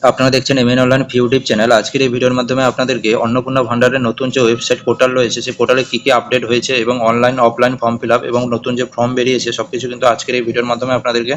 আপনারা দেখছেন MN online YouTube channel. আজকের এই ভিডিওর মাধ্যমে আপনাদেরকে অন্নপূর্ণা ভান্ডারের নতুন যে ওয়েবসাইট পোর্টাল রয়েছে, সেই পোর্টালে কী কী আপডেট হয়েছে এবং online offline form fill up এবং নতুন যে ফর্ম বেরিয়েছে সবকিছু কিন্তু আজকের এই ভিডিওর মাধ্যমে আপনাদেরকে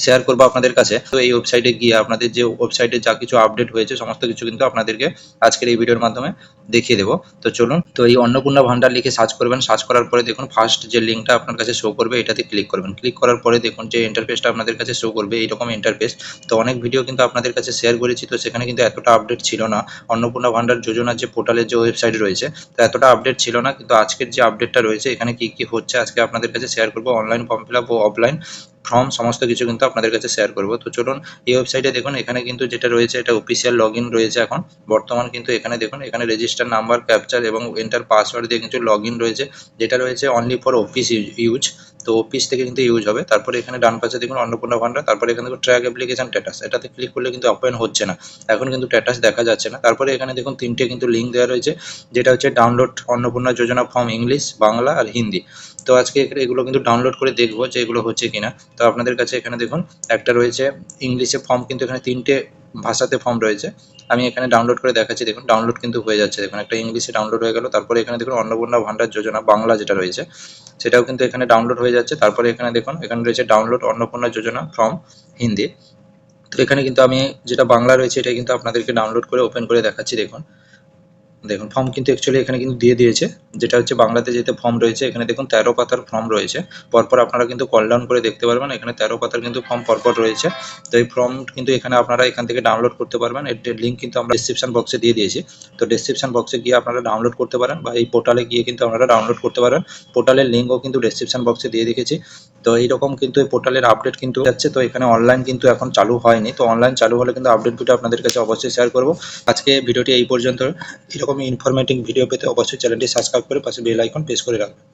শেয়ার করবো আপনাদের কাছে। তো এই ওয়েবসাইটে গিয়ে আপনাদের যে ওয়েবসাইটে যা কিছু আপডেট হয়েছে সমস্ত কিছু কিন্তু আপনাদেরকে আজকের এই ভিডিওর মাধ্যমে দেখিয়ে দেবো। তো চলুন, তো এই অন্নপূর্ণা ভান্ডার লিখে সার্চ করবেন। সার্চ করার পরে দেখুন ফার্স্ট যে লিঙ্কটা আপনার কাছে শো করবে এটাতে ক্লিক করবেন। ক্লিক করার পরে দেখুন যে ইন্টারফেসটা আপনাদের কাছে শো করবে, এইরকম ইন্টারফেস। তো অনেক ভিডিও কিন্তু আপনাদের কাছে শেয়ার করেছি, তো সেখানে কিন্তু এতটা আপডেট ছিল না। অন্নপূর্ণা ভান্ডার যোজনার যে পোর্টালের যে ওয়েবসাইট রয়েছে, তো এতটা আপডেট ছিল না, কিন্তু আজকের যে আপডেটটা রয়েছে এখানে কি কি হচ্ছে আজকে আপনাদের কাছে শেয়ার করবো। অনলাইন ফর্ম ফিল আপ ও অফলাইন ফর্ম সমস্ত কিছু কিন্তু আপনাদের কাছে শেয়ার করবো। তো চলুন, এই ওয়েবসাইটে দেখুন এখানে কিন্তু যেটা রয়েছে এটা অফিসিয়াল লগ ইন রয়েছে এখন বর্তমান। কিন্তু এখানে দেখুন এখানে রেজিস্টার নাম্বার, ক্যাপচার এবং এন্টার পাসওয়ার্ড দিয়ে কিন্তু লগ ইন রয়েছে, যেটা রয়েছে অনলি ফর অফিস ইউজ। তো অফিস থেকে কিন্তু ইউজ হবে। তারপরে এখানে ডান পাশে দেখুন অন্নপূর্ণা ভান্ডার, তারপরে এখানে দেখুন ট্র্যাক অ্যাপ্লিকেশন স্ট্যাটাস, এটাতে ক্লিক করলে কিন্তু ওপেন হচ্ছে না, এখন কিন্তু স্ট্যাটাস দেখা যাচ্ছে না। তারপরে এখানে দেখুন তিনটে কিন্তু লিঙ্ক দেওয়া রয়েছে, যেটা হচ্ছে ডাউনলোড অন্নপূর্ণা যোজনা ফর্ম ইংলিশ, বাংলা আর হিন্দি। তো আজকে এগুলো কিন্তু ডাউনলোড করে দেখবো যে এগুলো হচ্ছে কিনা। তো আপনাদের কাছে এখানে দেখুন একটা রয়েছে ইংলিশে ফর্ম, কিন্তু এখানে তিনটে ভাষাতে ফর্ম রয়েছে। আমি এখানে ডাউনলোড করে দেখাচ্ছি, দেখুন ডাউনলোড কিন্তু হয়ে যাচ্ছে। দেখুন একটা ইংলিশে ডাউনলোড হয়ে গেল। তারপরে এখানে দেখুন অন্নপূর্ণা ভান্ডার যোজনা বাংলা যেটা রয়েছে সেটাও কিন্তু এখানে ডাউনলোড হয়ে যাচ্ছে। তারপরে এখানে দেখুন এখানে রয়েছে ডাউনলোড অন্নপূর্ণা যোজনা ফর্ম হিন্দি। তো এখানে কিন্তু আমি যেটা বাংলা রয়েছে এটা কিন্তু আপনাদেরকে ডাউনলোড করে ওপেন করে দেখাচ্ছি। দেখুন দেখুন ফর্ম কিন্তু অ্যাকচুয়ালি এখানে কিন্তু দিয়ে দিয়েছে, যেটা হচ্ছে বাংলাতে যেতে ফর্ম রয়েছে। এখানে দেখুন 13 পাতার ফর্ম রয়েছে পরপর, আপনারা কিন্তু কল ডাউন করে দেখতে পারবেন। এখানে 13 পাতার কিন্তু ফর্ম পরপর রয়েছে। তো এই ফর্ম কিন্তু এখানে আপনারা এখান থেকে ডাউনলোড করতে পারবেন। এর লিঙ্ক কিন্তু আমরা ডেসক্রিপশন বক্সে দিয়ে দিয়েছি। তো ডেসক্রিপশন বক্সে গিয়ে আপনারা ডাউনলোড করতে পারেন, বা এই পোর্টালে গিয়ে কিন্তু আপনারা ডাউনলোড করতে পারেন। পোর্টালের লিঙ্কও কিন্তু ডেসক্রিপশন বক্সে দিয়ে রেখেছি। তো এইরকম কিন্তু এই পোর্টালের আপডেট কিন্তু যাচ্ছে। তো এখানে অনলাইন কিন্তু এখন চালু হয়নি, তো অনলাইন চালু হলে কিন্তু আপডেট ভিডিও আপনাদের কাছে অবশ্যই শেয়ার করব। আজকে ভিডিওটি এই পর্যন্ত। এরকমই ইনফরমেটিভ ভিডিও পেতে অবশ্যই চ্যানেলটি সাবস্ক্রাইব করে পাশে বেল আইকন প্রেস করে রাখবেন।